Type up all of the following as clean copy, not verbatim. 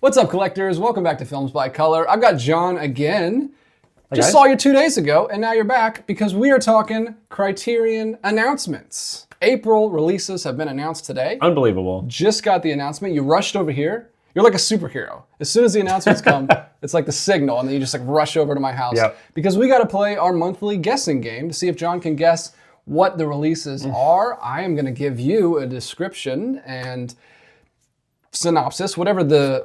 What's up, collectors? Welcome back to Films by Color. I've got John again. Just guys. saw you 2 days ago, and now you're back because we are talking Criterion announcements. April releases have been announced today. Unbelievable. Just got the announcement. You rushed over here. You're like a superhero. As soon as the announcements come, it's like the signal, and then you just like rush over to my house. Yep. Because we got to play our monthly guessing game to see if John can guess what the releases are. I am going to give you a description and synopsis, whatever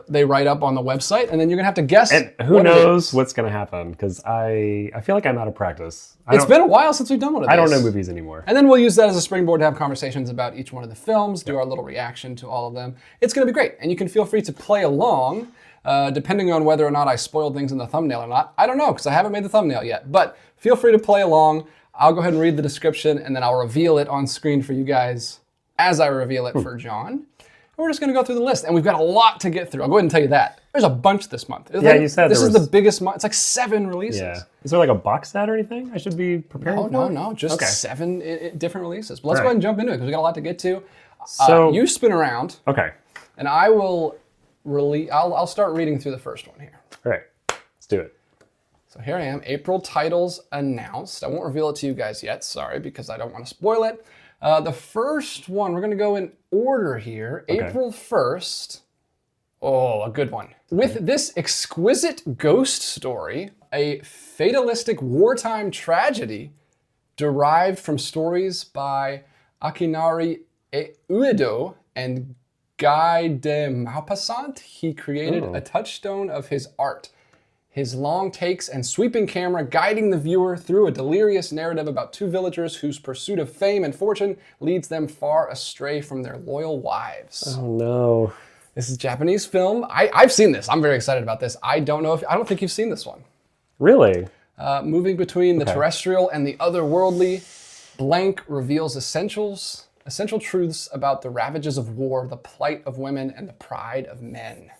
they write up on the website, and then you're gonna have to guess. And who knows what's going to happen, because I feel like I'm out of practice. It's been a while since we've done one of these. I don't know movies anymore. And then we'll use that as a springboard to have conversations about each one of the films, do our little reaction to all of them. It's gonna be great, and you can feel free to play along, depending on whether or not I spoiled things in the thumbnail or not. I don't know, because I haven't made the thumbnail yet, but feel free to play along. I'll go ahead and read the description, and then I'll reveal it on screen for you guys as I reveal it for John. We're just going to go through the list, and we've got a lot to get through. I'll go ahead and tell you that. There's a bunch this month. You said this is the biggest month. It's like 7 releases. Yeah. Is there like a box set or anything I should be preparing for? No. Just Okay. 7 different releases. But let's All go right. ahead and jump into it because we got a lot to get to. So You spin around, okay. and I will I'll start reading through the first one here. All right. Let's do it. So here I am. April titles announced. I won't reveal it to you guys yet. Sorry, because I don't want to spoil it. The first one, we're going to go in order here. Okay. April 1st. Oh, a good one. With this exquisite ghost story, a fatalistic wartime tragedy derived from stories by Akinari Uedo and Guy de Maupassant, he created a touchstone of his art. His long takes and sweeping camera guiding the viewer through a delirious narrative about 2 villagers whose pursuit of fame and fortune leads them far astray from their loyal wives. Oh no. This is a Japanese film. I've seen this. I'm very excited about this. I don't think you've seen this one. Really? Moving between the terrestrial and the otherworldly, Blank reveals essential truths about the ravages of war, the plight of women, and the pride of men.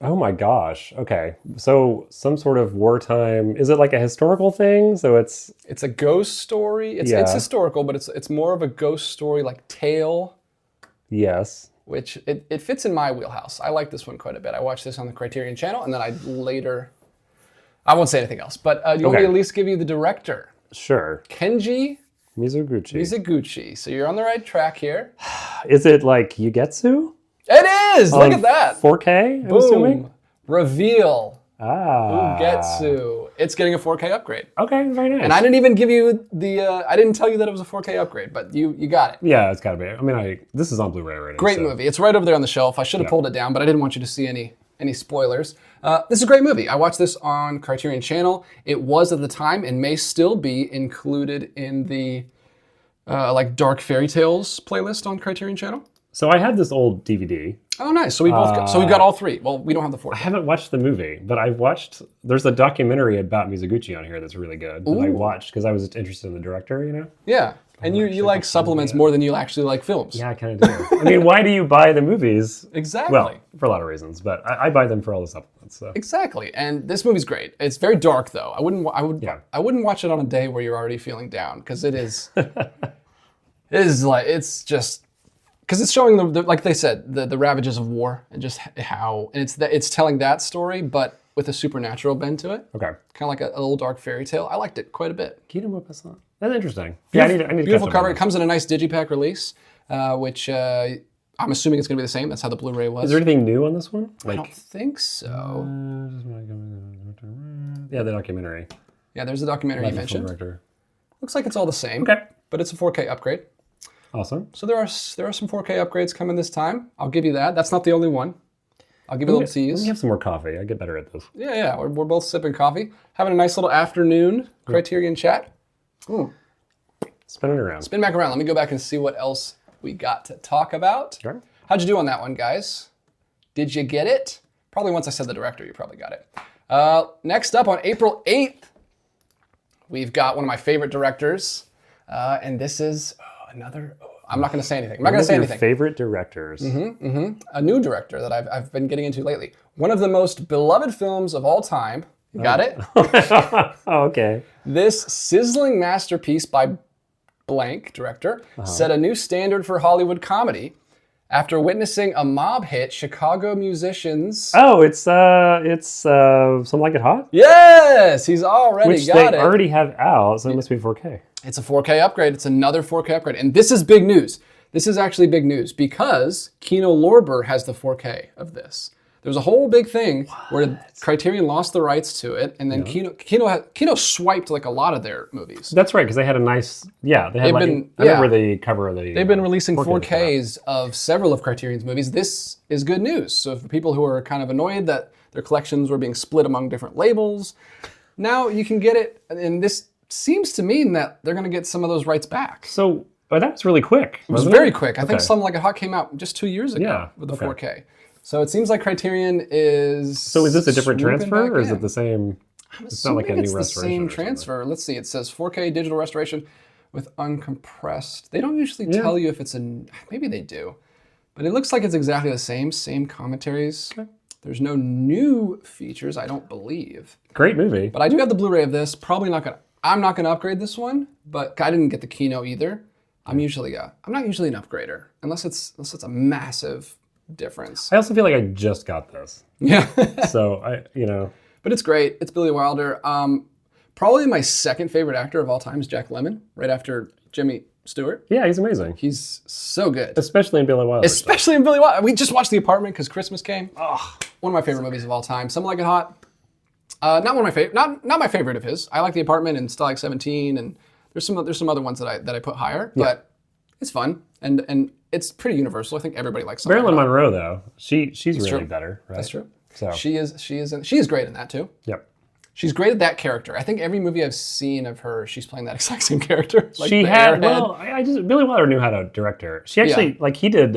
Oh my gosh. Okay. So some sort of wartime, is it like a historical thing? So it's a ghost story. It's historical, but it's more of a ghost story like tale. Yes. Which it fits in my wheelhouse. I like this one quite a bit. I watched this on the Criterion channel, and then I won't say anything else, but you want me to at least give you the director? Sure. Kenji Mizoguchi. So you're on the right track here. Is it like Yugetsu? It is! Look at that! 4K, I'm Boom! assuming? Reveal. Ah. Ugetsu. It's getting a 4K upgrade. Okay, very nice. And I didn't even give you I didn't tell you that it was a 4K upgrade, but you got it. Yeah, it's gotta be. I mean, this is on Blu-ray already. Great movie. It's right over there on the shelf. I should have pulled it down, but I didn't want you to see any spoilers. This is a great movie. I watched this on Criterion Channel. It was at the time and may still be included in the like Dark Fairy Tales playlist on Criterion Channel. So I had this old DVD. Oh, nice. So we both so we got all 3. Well, we don't have the 4K. I haven't watched the movie, but there's a documentary about Mizoguchi on here that's really good that I watched because I was interested in the director, you know? Yeah. And you like supplements more than you actually like films. Yeah, I kind of do. I mean, why do you buy the movies? Exactly. Well, for a lot of reasons, but I buy them for all the supplements. So. Exactly. And this movie's great. It's very dark though. I wouldn't watch it on a day where you're already feeling down because it is it's just because it's showing the like they said the ravages of war and just how and it's telling that story but with a supernatural bend to it. Okay. Kind of like a little dark fairy tale. I liked it quite a bit. That's interesting. Yeah, I need to Beautiful catch up cover. on It comes in a nice digipack release, which I'm assuming it's going to be the same. That's how the Blu-ray was. Is there anything new on this one? I don't think so. Yeah, the documentary. Yeah, there's a documentary you mentioned. Director. Looks like it's all the same. Okay. But it's a 4K upgrade. Awesome. So there are some 4K upgrades coming this time. I'll give you that. That's not the only one. I'll give you a little tease. Let me have some more coffee. I get better at this. Yeah. We're both sipping coffee, having a nice little afternoon Criterion chat. Ooh. Spin it around. Spin back around. Let me go back and see what else we got to talk about. Sure. How'd you do on that one, guys? Did you get it? Probably once I said the director, you probably got it. Next up on April 8th, we've got one of my favorite directors, and this is another. I'm not going to say anything. I'm not going to say anything. Favorite directors. A new director that I've been getting into lately. One of the most beloved films of all time. You got it? Oh, okay. This sizzling masterpiece by Blank director set a new standard for Hollywood comedy After witnessing a mob hit, Chicago musicians... Oh, it's Something Like It Hot? Yes! He's already Which got they it. already have out, so it must be 4K. It's a 4K upgrade. It's another 4K upgrade. And this is big news. This is actually big news because Kino Lorber has the 4K of this. There was a whole big thing where Criterion lost the rights to it, and then Kino swiped like a lot of their movies. That's right, because they had a nice, they had I remember the cover of the... They've been releasing 4Ks of several of Criterion's movies. This is good news. So for people who are kind of annoyed that their collections were being split among different labels, now you can get it, and this seems to mean that they're going to get some of those rights back. So, that was really quick. It was very quick. I think Something Like It Hot came out just 2 years ago with the 4K. So it seems like Criterion is... So is this a different transfer, or is it the same? It's not like a new it's restoration. the same transfer. Let's see. It says 4K digital restoration with uncompressed. They don't usually tell you if it's maybe they do, but it looks like it's exactly the same commentaries. Okay. There's no new features, I don't believe. Great movie. But I do have the Blu-ray of this. I'm not gonna upgrade this one, but I didn't get the Kino either. I'm not usually an upgrader unless it's a massive difference. I also feel like I just got this. Yeah. So But it's great. It's Billy Wilder. Probably my second favorite actor of all time is Jack Lemmon, right after Jimmy Stewart. Yeah, he's amazing. He's so good. Especially in Billy Wilder. Especially in Billy Wilder. We just watched The Apartment because Christmas came. Oh, one of my favorite movies of all time. Something Like It Hot. Not one of my favorite. Not my favorite of his. I like The Apartment and Still Like 17, and there's some other ones that I put higher. Yeah. But it's fun and it's pretty universal. I think everybody likes Something Marilyn Like Monroe though. She's really true. better, right? That's true. So she is great in that too. Yep. She's great at that character. I think every movie I've seen of her, she's playing that exact same character. Like she had Billy Wilder knew how to direct her. She actually he did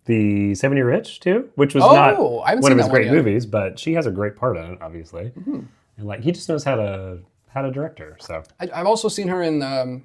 the 70 Rich too, which was not one of his great movies, but she has a great part in it, obviously. Mm-hmm. And he just knows how to direct her. So I've also seen her in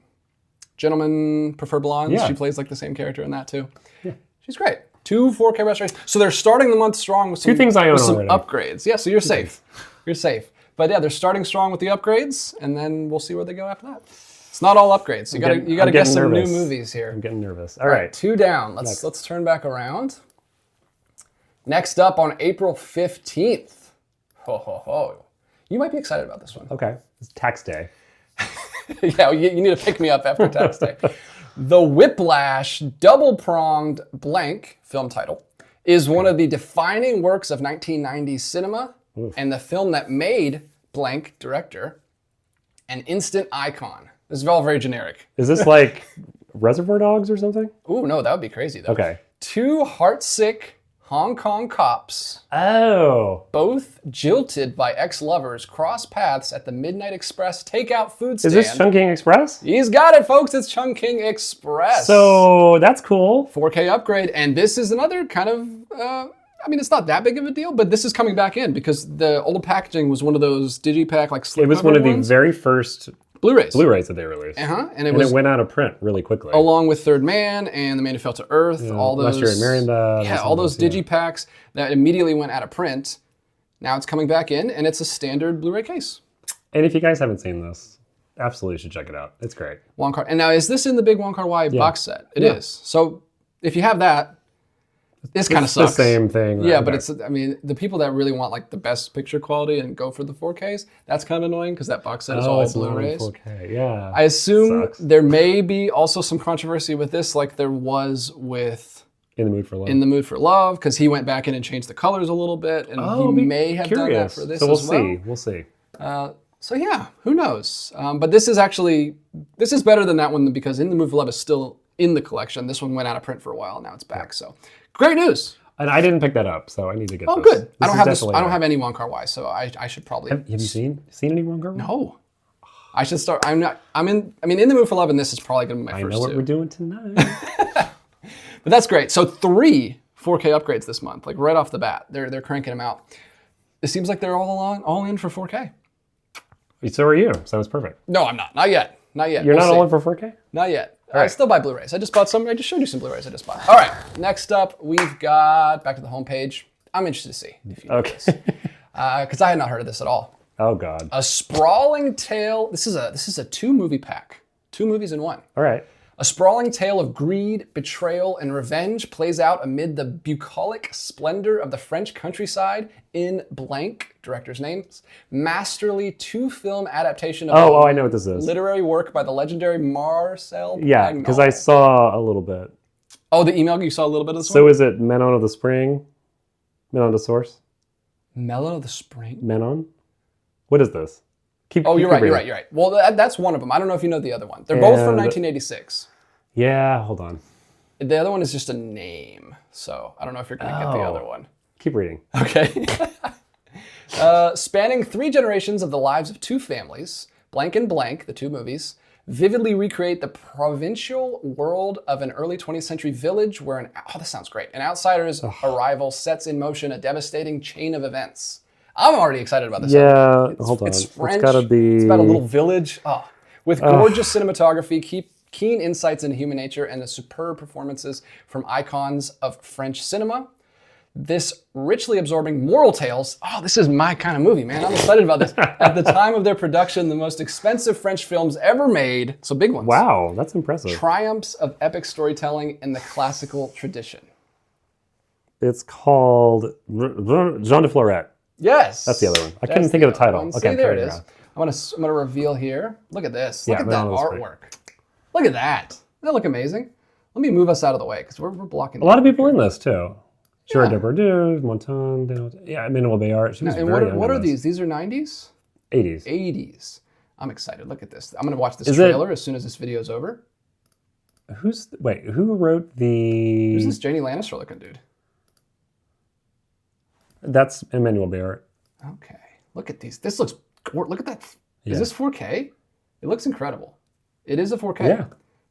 Gentlemen Prefer Blondes. Yeah. She plays like the same character in that too. Yeah. She's great. 2 4K restorations. So they're starting the month strong with some, 2 things I own with some already. upgrades. Yeah, so you're safe. You're safe. But yeah, they're starting strong with the upgrades, and then we'll see where they go after that. It's not all upgrades. You gotta get some new movies here. I'm getting nervous. All right. 2 down. Let's turn back around. Next up on April 15th. Ho ho ho. You might be excited about this one. Okay. It's tax day. Yeah, you need to pick me up after tax day. The Whiplash double-pronged blank film title is one of the defining works of 1990s cinema. Oof. And the film that made blank director an instant icon. This is all very generic. Is this like Reservoir Dogs or something? Ooh, no, that would be crazy though. Okay. 2 heartsick Hong Kong cops, both jilted by ex-lovers, cross paths at the Midnight Express takeout food stand. Is this Chungking Express? He's got it, folks. It's Chungking Express. So that's cool. 4K upgrade, and this is another kind of. It's not that big of a deal, but this is coming back in because the old packaging was one of those digipack slipcover It was one of the very first Blu-rays that they released. And it went out of print really quickly. Along with Third Man and The Man Who Fell to Earth, all those Last Year in Miranda. Yeah, all those digipacks that immediately went out of print. Now it's coming back in, and it's a standard Blu-ray case. And if you guys haven't seen this, absolutely should check it out. It's great. Wong Kar. And now, is this in the big Wong Kar-wai box set? It is. So if you have that, this kind of sucks. It's the same thing. Yeah, but it's, the people that really want the best picture quality and go for the 4Ks, that's kind of annoying because that box set is all Blu-rays. 4K, yeah. I assume there may be also some controversy with this, like there was with In the Mood for Love. In the Mood for Love, because he went back in and changed the colors a little bit, and he may have done that for this as well. So we'll see. So yeah, who knows? But this is better than that one because In the Mood for Love is still in the collection. This one went out of print for a while, now it's back. So great news. And I didn't pick that up, so I need to get this. Oh, good. I don't have any Wong Kar-wai, so I should probably. Have you seen any Wong Kar-wai? No. I should start. In the Mood for Love, and this is probably going to be my first 2. I know what we're doing tonight. But that's great. So 3 4K upgrades this month, right off the bat. They're cranking them out. It seems like they're all in for 4K. So are you. So it's perfect. No, I'm not. Not yet. You're not all in for 4K? Not yet. I still buy Blu-rays. I just bought some. I just showed you some Blu-rays I just bought. All right. Next up, we've got back to the homepage. I'm interested to see if you know this, because I had not heard of this at all. Oh God. A sprawling tale. This is a 2-movie pack. 2 movies in one. All right. A sprawling tale of greed, betrayal, and revenge plays out amid the bucolic splendor of the French countryside in blank, director's names, masterly two-film adaptation of I know what this is. Literary work by the legendary Marcel Yeah, because I saw a little bit. Oh, the email, you saw a little bit of this one? So is it Menon of the Spring? Menon de Source? Melon of the Spring? Menon? What is this? You're right. Well, that's one of them. I don't know if you know the other one. They're both from 1986. Yeah, hold on. The other one is just a name, so I don't know if you're going to get the other one. Keep reading. Okay. Spanning 3 generations of the lives of 2 families, Blank and Blank, the 2 movies, vividly recreate the provincial world of an early 20th century village where this sounds great. An outsider's arrival sets in motion a devastating chain of events. I'm already excited about this. Yeah, hold on. It's French. It's gotta be... It's about a little village. With gorgeous cinematography, keen insights into human nature, and the superb performances from icons of French cinema. This richly absorbing moral tales. This is my kind of movie, man. I'm excited about this. At the time of their production, the most expensive French films ever made. So big ones. Wow, that's impressive. Triumphs of epic storytelling in the classical tradition. It's called Jean de Florette. Yes. That's the other one. I couldn't think of the title. Okay, see, there it is. I'm gonna reveal here. Look at this. Look at that artwork. Look at that. Doesn't that look amazing? Let me move us out of the way because we're blocking. A lot of people in this too. Gerard Depardieu, Montan, Emmanuel Béart. She was very young. What are these? These are 90s? 80s. 80s. I'm excited. Look at this. I'm gonna watch this trailer as soon as this video's over. Who wrote the? Who's this Janie Lannister looking dude? That's Emmanuel Béart. Okay. Look at these. This looks. Look at that. Is this 4K? It looks incredible. It is a 4K. Yeah.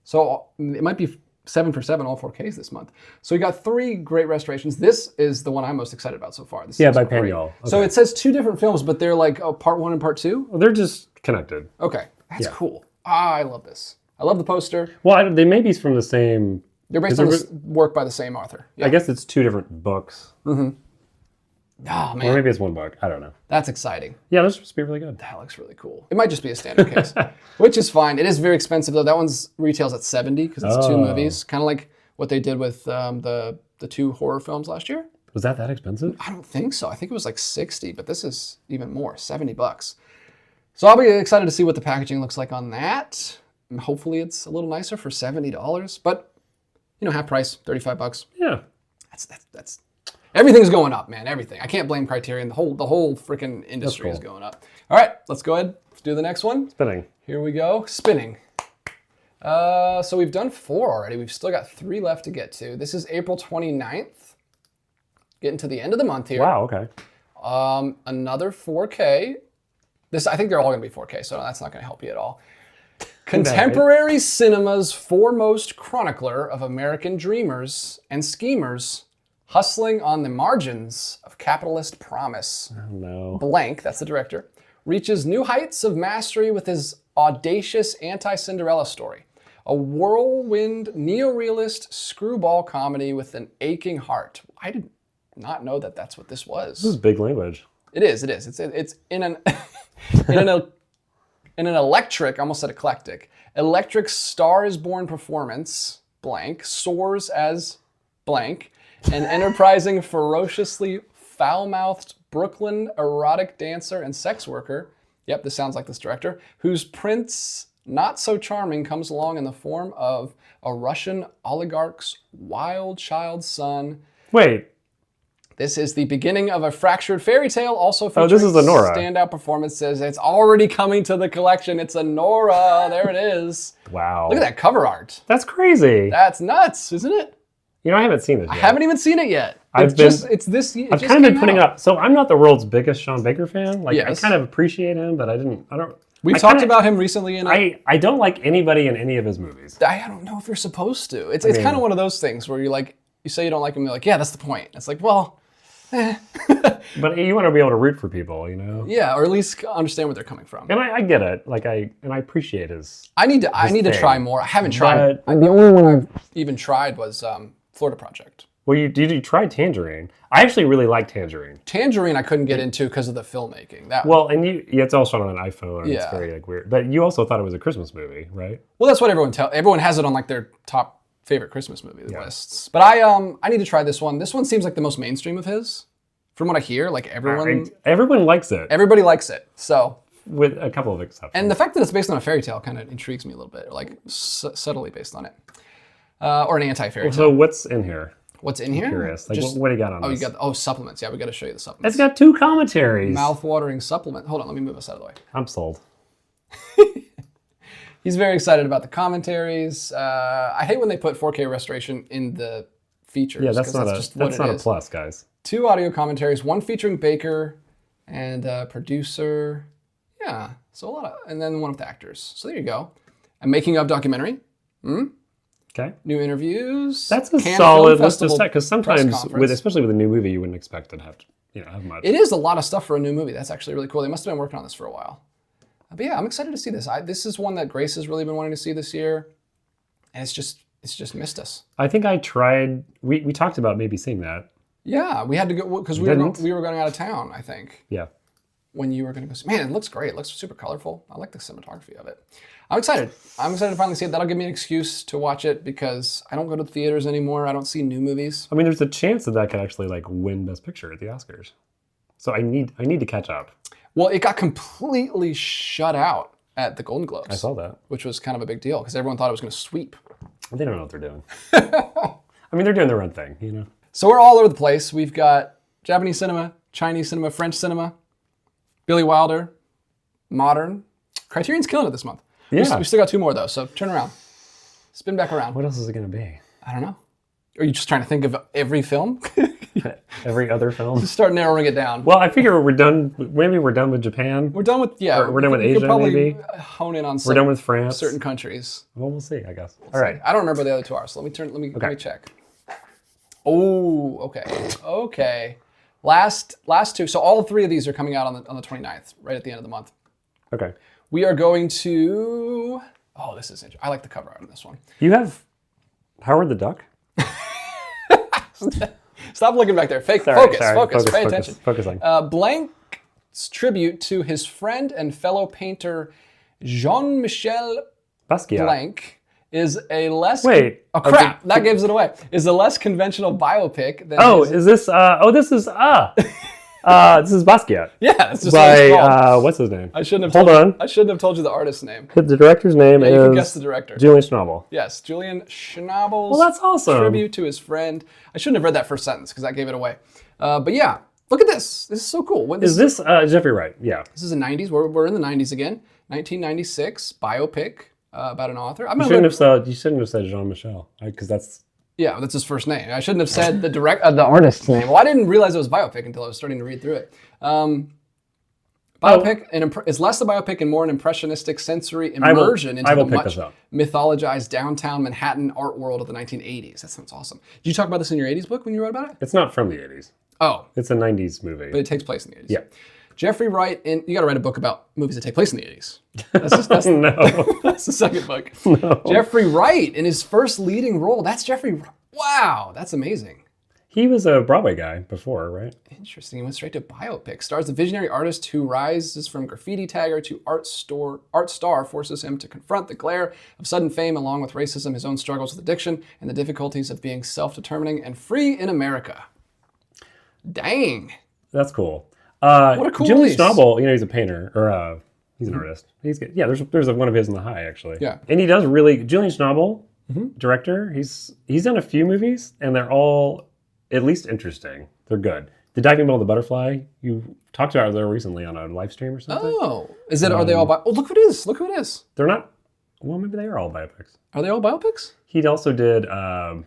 So it might be 7 for 7 all 4Ks this month. So we got 3 great restorations. This is the one I'm most excited about so far. This by Pagnol. Okay. So it says 2 different films, but they're like part 1 and part 2. Well, they're just connected. Okay. That's cool. I love this. I love the poster. Well, they may be from the same. They're based on work by the same author. Yeah. I guess it's 2 different books. Mm-hmm. Oh, man. Or maybe it's 1 book. I don't know. That's exciting. Yeah, this must be really good. That looks really cool. It might just be a standard case, which is fine. It is very expensive, though. That one's retails at $70 because it's 2 movies. Kind of like what they did with the 2 horror films last year. Was that expensive? I don't think so. I think it was like $60, but this is even more, $70. So I'll be excited to see what the packaging looks like on that. And hopefully it's a little nicer for $70, but half price, $35. Yeah. That's everything's going up, man. Everything. I can't blame Criterion. The whole freaking industry is going up. All right, let's go ahead. Let's do the next one. Spinning. Here we go. Spinning. So we've done 4 already. We've still got 3 left to get to. This is April 29th. Getting to the end of the month here. Wow, okay. Another 4K. I think they're all going to be 4K, so that's not going to help you at all. Contemporary cinema's foremost chronicler of American dreamers and schemers, hustling on the margins of capitalist promise. Oh, no. Blank, that's the director, reaches new heights of mastery with his audacious anti-Cinderella story. A whirlwind, neorealist screwball comedy with an aching heart. I did not know that that's what this was. This is big language. It is. It's in an in an electric, I almost said eclectic, electric Star is Born performance, blank, soars as blank, an enterprising, ferociously foul-mouthed Brooklyn erotic dancer and sex worker, yep, this sounds like this director, whose prince, not so charming, comes along in the form of a Russian oligarch's wild child son. Wait. This is the beginning of a fractured fairy tale, also featuring this is the Nora. Standout performances. It's already coming to the collection. It's a Nora. There it is. Wow. Look at that cover art. That's crazy. That's nuts, isn't it? I haven't seen it yet. I haven't even seen it yet. I've kind of been putting it up. So I'm not the world's biggest Sean Baker fan. I kind of appreciate him, but I don't. We've talked about him recently. I don't like anybody in any of his movies. I don't know if you're supposed to. It's kind of one of those things where you say you don't like him, you're like, yeah, that's the point. It's like, well, But you want to be able to root for people, Yeah, or at least understand where they're coming from. And I get it. I appreciate his. I need to try more. I haven't tried. The only one I've even tried was Florida Project. Well, you tried Tangerine. I actually really like Tangerine. Tangerine I couldn't get into because of the filmmaking. It's all shot on an iPhone, and it's very weird. But you also thought it was a Christmas movie, right? Well, that's what everyone has it on like their top favorite Christmas movie lists. But I need to try this one. This one seems like the most mainstream of his. From what I hear, like everyone likes it. Everybody likes it. So with a couple of exceptions. And the fact that it's based on a fairy tale kind of intrigues me a little bit, like subtly based on it, or an anti-fairy tale. So what's in here? What's in here? I'm curious. Like, what do you got on this? You got supplements. Yeah, we got to show you the supplements. It's got 2 commentaries. Mouth-watering supplement. Hold on, let me move us out of the way. I'm sold. He's very excited about the commentaries. I hate when they put 4K restoration in the features. Yeah, that's not a plus, guys. 2 audio commentaries, 1 featuring Baker and producer. Yeah, so a lot of, and then 1 with the actors. So there you go. A making of documentary. Okay. New interviews. That's a solid list of stuff, because sometimes, especially with a new movie, you wouldn't expect it to have much. It is a lot of stuff for a new movie. That's actually really cool. They must have been working on this for a while. But yeah, I'm excited to see this. This is one that Grace has really been wanting to see this year, and it's just missed us. I think I tried. We talked about maybe seeing that. Yeah, we had to go because we were going out of town, I think. Yeah. When you were going to go see. Man, it looks great. It looks super colorful. I like the cinematography of it. I'm excited. I'm excited to finally see it. That'll give me an excuse to watch it because I don't go to the theaters anymore. I don't see new movies. I mean, there's a chance that could actually like win Best Picture at the Oscars. So I need to catch up. Well, it got completely shut out at the Golden Globes. I saw that. Which was kind of a big deal because everyone thought it was going to sweep. They don't know what they're doing. I mean, they're doing their own thing, you know? So we're all over the place. We've got Japanese cinema, Chinese cinema, French cinema, Billy Wilder, modern. Criterion's killing it this month. Yeah. We still got 2 more though, so turn around. Spin back around. What else is it going to be? I don't know. Are you just trying to think of every film? Every other film? Just start narrowing it down. Well, I figure we're done. Maybe we're done with Japan. We're done with, we're done with Asia, maybe. Hone in on we're done with France. Certain countries. Well, we'll see, I guess. All right. I don't remember the other 2 are, so let me check. Oh, okay. Okay. Last 2. So all 3 of these are coming out on the 29th, right at the end of the month. Okay. We are going to... Oh, this is interesting. I like the cover art on this one. You have Howard the Duck? Stop looking back there. Focus. Pay attention. Focusing. Blanc's tribute to his friend and fellow painter Jean-Michel Basquiat. Blanc is a less... Wait. Oh, crap. That gives it away. Is a less conventional biopic than... Is this... this is... this is Basquiat. Yeah, that's just by what's his name? I shouldn't have told you the artist's name. The director's name is... You can guess the director. Julian Schnabel. Yes, Julian Schnabel's... Well, that's awesome. Tribute to his friend. I shouldn't have read that first sentence because that gave it away. But yeah, look at this. This is so cool. Is this Jeffrey Wright? Yeah. This is the 90s. We're in the 90s again. 1996 biopic about an author. You shouldn't have said Jean-Michel because that's... Yeah, that's his first name. I shouldn't have said the artist's name. Well, I didn't realize it was biopic until I was starting to read through it. Biopic is less a biopic and more an impressionistic sensory immersion into the much mythologized downtown Manhattan art world of the 1980s. That sounds awesome. Did you talk about this in your 80s book when you wrote about it? It's not from the 80s. Oh. It's a 90s movie. But it takes place in the 80s. Yeah. Jeffrey Wright, you got to write a book about movies that take place in the 80s. No. That's the second book. No. Jeffrey Wright in his first leading role. That's Jeffrey Wright. Wow, that's amazing. He was a Broadway guy before, right? Interesting. He went straight to biopic. Stars the visionary artist who rises from graffiti tagger to art star, forces him to confront the glare of sudden fame along with racism, his own struggles with addiction, and the difficulties of being self-determining and free in America. Dang. That's cool. What a cool Julian release. Schnabel, he's a painter, or he's an artist. He's good. Yeah, there's one of his in the High, actually. Yeah. And he does really... Julian Schnabel, director, he's done a few movies, and they're all at least interesting. They're good. The Diving Bell of the Butterfly, you talked about it there recently on a live stream or something. Oh. Are they all... Oh, look who it is. Look who it is. They're not... Well, maybe they are all biopics. Are they all biopics? He also did...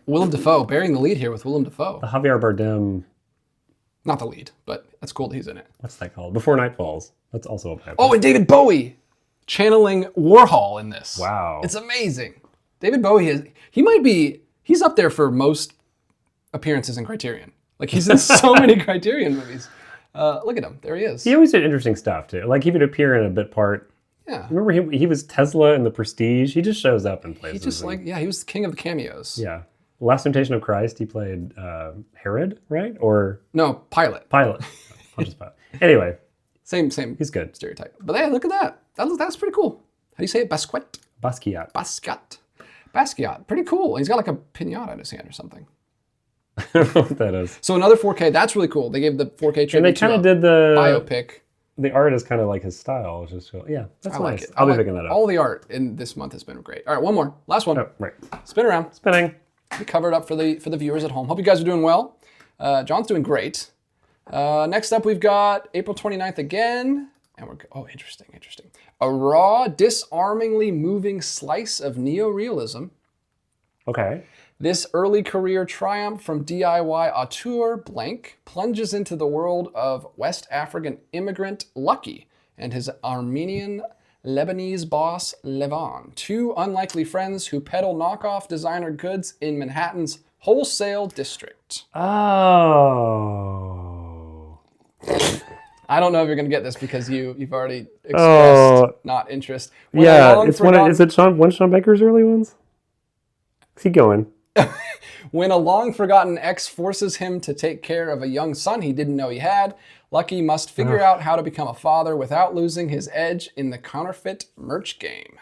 Willem Dafoe, bearing the lead here with Willem Dafoe. The Javier Bardem... Not the lead, but that's cool that he's in it. What's that called? Before Night Falls. That's also a biopic. Oh, and David Bowie channeling Warhol in this. Wow. It's amazing. David Bowie, he's up there for most appearances in Criterion. Like, he's in so many Criterion movies. Look at him. There he is. He always did interesting stuff, too. Like, he would appear in a bit part. Yeah. Remember he was Tesla in The Prestige? He just shows up in places. He was the king of the cameos. Yeah. Last Temptation of Christ, he played Herod, right? Or no, Pilate. Pilate. Pontius Pilate. Anyway, same. He's good. Stereotype. But yeah, look at that. That's pretty cool. How do you say it? Basquiat. Basquiat. Pretty cool. He's got like a pinata in his hand or something. I don't know what that is. So another 4K. That's really cool. They gave the 4K treatment. And they kind of did the biopic. The art is kind of like his style. It's just yeah, that's nice. Like it. I'll be picking that up. All the art in this month has been great. All right, one more. Last one. Oh, right. Spin around. Spinning. We covered up for the viewers at home. Hope you guys are doing well. John's doing great. Next up, we've got April 29th again. And interesting. A raw, disarmingly moving slice of neorealism. Okay. This early career triumph from DIY auteur Blank plunges into the world of West African immigrant Lucky and his Armenian Lebanese boss Levan, two unlikely friends who peddle knockoff designer goods in Manhattan's wholesale district. Oh. I don't know if you're going to get this because you've already expressed not interest. Is it one of Sean Baker's early ones? Keep going. When a long-forgotten ex forces him to take care of a young son he didn't know he had, Lucky must figure out how to become a father without losing his edge in the counterfeit merch game.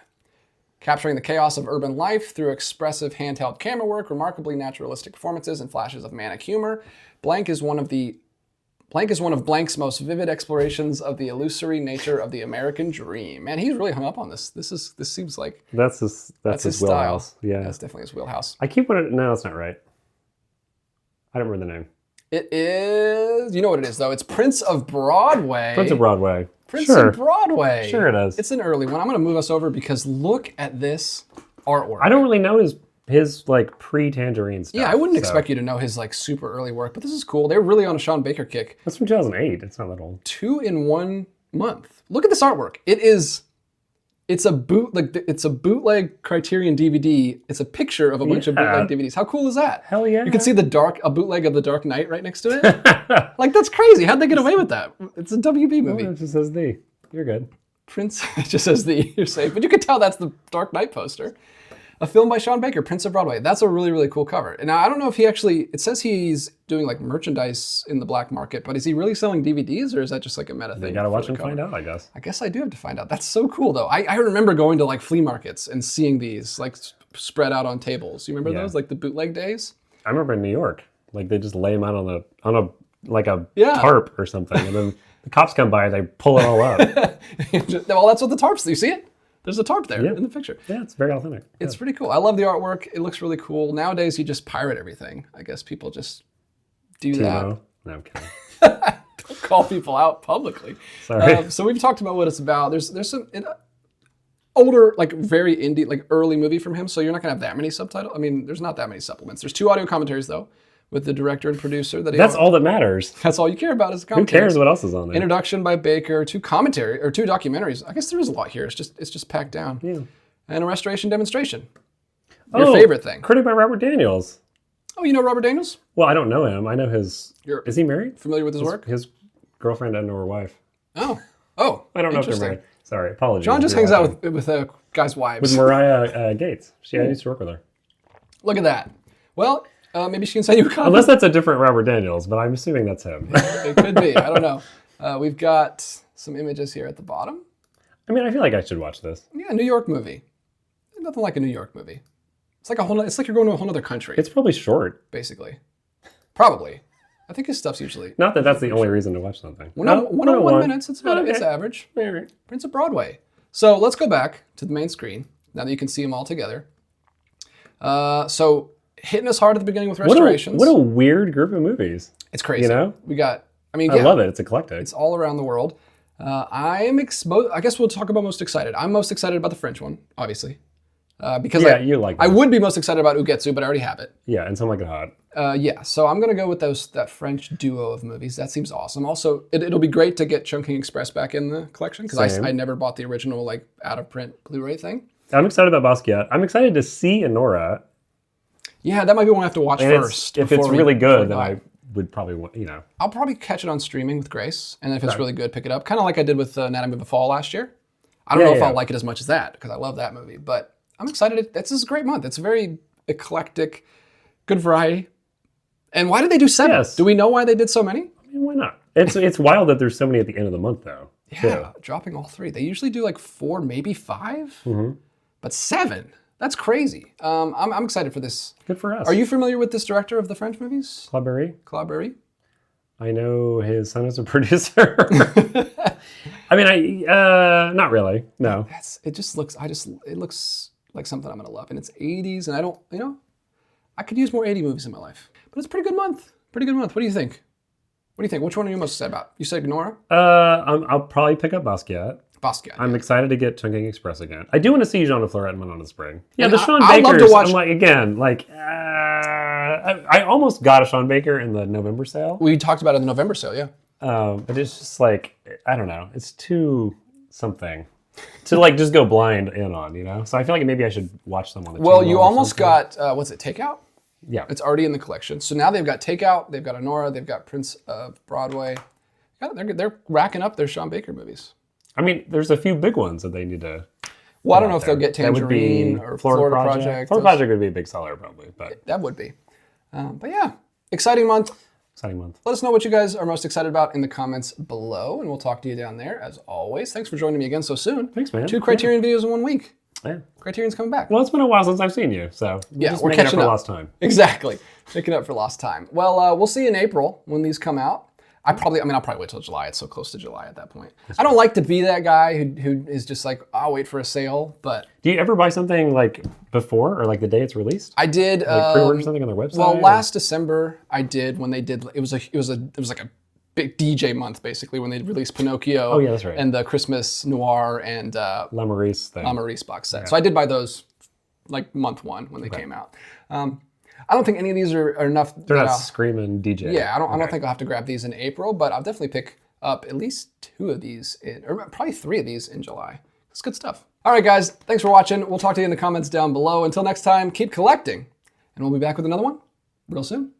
Capturing the chaos of urban life through expressive handheld camera work, remarkably naturalistic performances, and flashes of manic humor, Blank is one of Blank's most vivid explorations of the illusory nature of the American dream. Man, he's really hung up on this. This seems like that's his wheelhouse. Style. Yeah, that's definitely his wheelhouse. I keep wanting. No, that's not right. I don't remember the name. It is. You know what it is though. It's Prince of Broadway. Prince of Broadway. Prince of Broadway. Sure, it is. It's an early one. I'm going to move us over because look at this artwork. I don't really know his like pre-Tangerine stuff. Yeah, I wouldn't expect you to know his like super early work, but this is cool. They're really on a Sean Baker kick. That's from 2008. It's not that old. 2 in 1 month. Look at this artwork. It's a bootleg Criterion DVD. It's a picture of a bunch of bootleg DVDs. How cool is that? Hell yeah. You can see a bootleg of The Dark Knight right next to it. Like that's crazy. How'd they get away with that? It's a WB movie. It just says the. You're good. Prince, it just says the. You're safe. But you can tell that's the Dark Knight poster. A film by Sean Baker, Prince of Broadway. That's a really, really cool cover. And now I don't know if he actually, it says he's doing like merchandise in the black market, but is he really selling DVDs or is that just like a meta thing? You gotta watch and find out, I guess. I guess I do have to find out. That's so cool though. I remember going to like flea markets and seeing these like spread out on tables. You remember those, like the bootleg days? I remember in New York, like they just lay them out on a tarp or something. And then the cops come by and they pull it all up. Well, that's what the tarps do. You see it? There's a tarp there in the picture. Yeah, it's very authentic. It's pretty cool. I love the artwork. It looks really cool. Nowadays, you just pirate everything. I guess people just do that. No, I'm kidding. Don't call people out publicly. Sorry. So we've talked about what it's about. There's some older, like very indie, like early movie from him. So you're not gonna have that many subtitles. I mean, there's not that many supplements. There's 2 audio commentaries though, with the director and producer. That's all that matters. That's all you care about is the Who cares what else is on there? Introduction by Baker, 2 documentaries. I guess there is a lot here. It's just packed down. Yeah. And a restoration demonstration. Your favorite thing. Critic by Robert Daniels. Oh, you know Robert Daniels? Well, I don't know him. I know his. Is he married? Familiar with his work? His girlfriend doesn't know her wife. Oh. I don't know if they're married. Sorry, apologies. John just hangs out with guys' wives. With Mariah Gates. I used to work with her. Look at that. Well, maybe she can send you a copy. Unless that's a different Robert Daniels, but I'm assuming that's him. It could be. I don't know. We've got some images here at the bottom. I mean, I feel like I should watch this. Yeah, New York movie. Nothing like a New York movie. It's like it's like you're going to a whole other country. It's probably short. Basically. Probably. I think his stuff's usually... Not that that's the only reason to watch something. 101 minutes. It's about it's average. Right. Prince of Broadway. So let's go back to the main screen now that you can see them all together. So hitting us hard at the beginning with restorations. What a weird group of movies. It's crazy. You know? We got... I love it. It's eclectic. It's all around the world. I guess we'll talk about most excited. I'm most excited about the French one, obviously. Because you like that. I would be most excited about Ugetsu, but I already have it. Yeah, and Some Like It Hot. So I'm going to go with that French duo of movies. That seems awesome. Also, it'll be great to get Chungking Express back in the collection because I never bought the original like out-of-print Blu-ray thing. I'm excited about Basquiat. I'm excited to see Enora. Yeah, that might be one I have to watch first. If it's really good, then I would probably, I'll probably catch it on streaming with Grace, and if it's really good, pick it up. Kind of like I did with Anatomy of a Fall last year. I don't know if I'll like it as much as that because I love that movie, but I'm excited. This is a great month. It's very eclectic. Good variety. And why did they do 7? Yes. Do we know why they did so many? I mean, why not? It's wild that there's so many at the end of the month, though. Yeah, dropping all 3. They usually do like 4, maybe 5, but 7. That's crazy. I'm excited for this. Good for us. Are you familiar with this director of the French movies? Claude Berry? Claude Berry? I know his son is a producer. I mean, not really. No. It looks like something I'm gonna love, and it's 80s, and I don't, I could use more 80 movies in my life, but it's a pretty good month. Pretty good month. What do you think? What do you think? Which one are you most excited about? You said Nora? I'll probably pick up Basquiat. Basquiat. I'm excited to get Chungking Express again. I do want to see Jean de Florette in Manon de Spring. Yeah, And the Sean I'd love Bakers. to watch- I'm like, again, like, I almost got a Sean Baker in the November sale. We talked about it in the November sale, yeah. But it's just like, I don't know. It's too something to like just go blind in on, So I feel like maybe I should watch them on the Well, channel you or almost something. got, what's it, Takeout? Yeah. It's already in the collection. So now they've got Takeout, they've got Honora, they've got Prince of Broadway. Yeah, they're racking up their Sean Baker movies. I mean, there's a few big ones that they need to. Well, I don't know if they'll get That would be Tangerine or Florida Project. Florida Project would be a big seller probably, but That would be. But yeah, exciting month. exciting month. Let us know what you guys are most excited about in the comments below, and we'll talk to you down there as always. Thanks for joining me again so soon. Thanks, man. 2 Criterion videos in 1 week. Yeah. Criterion's coming back. Well, it's been a while since I've seen you, so Yeah, just we're making catching up for up. lost time. Exactly. Making up for lost time. Well, we'll see you in April when these come out. I'll probably wait till July. It's so close to July at that point. I don't like to be that guy who is just like, I'll wait for a sale, but Do you ever buy something like before or like the day it's released? I did Like pre-order something on their website? well or- last December I did when they did it was like a big DJ month basically when they released Pinocchio. Oh, yeah, that's right. And the Christmas Noir and La Maurice thing. La Maurice box set. So I did buy those like month 1 when they came out. I don't think any of these are enough. They're not screaming DJ. Yeah, I don't think I'll have to grab these in April, but I'll definitely pick up at least 2 of these, or probably 3 of these in July. It's good stuff. All right, guys, thanks for watching. We'll talk to you in the comments down below. Until next time, keep collecting, and we'll be back with another one real soon.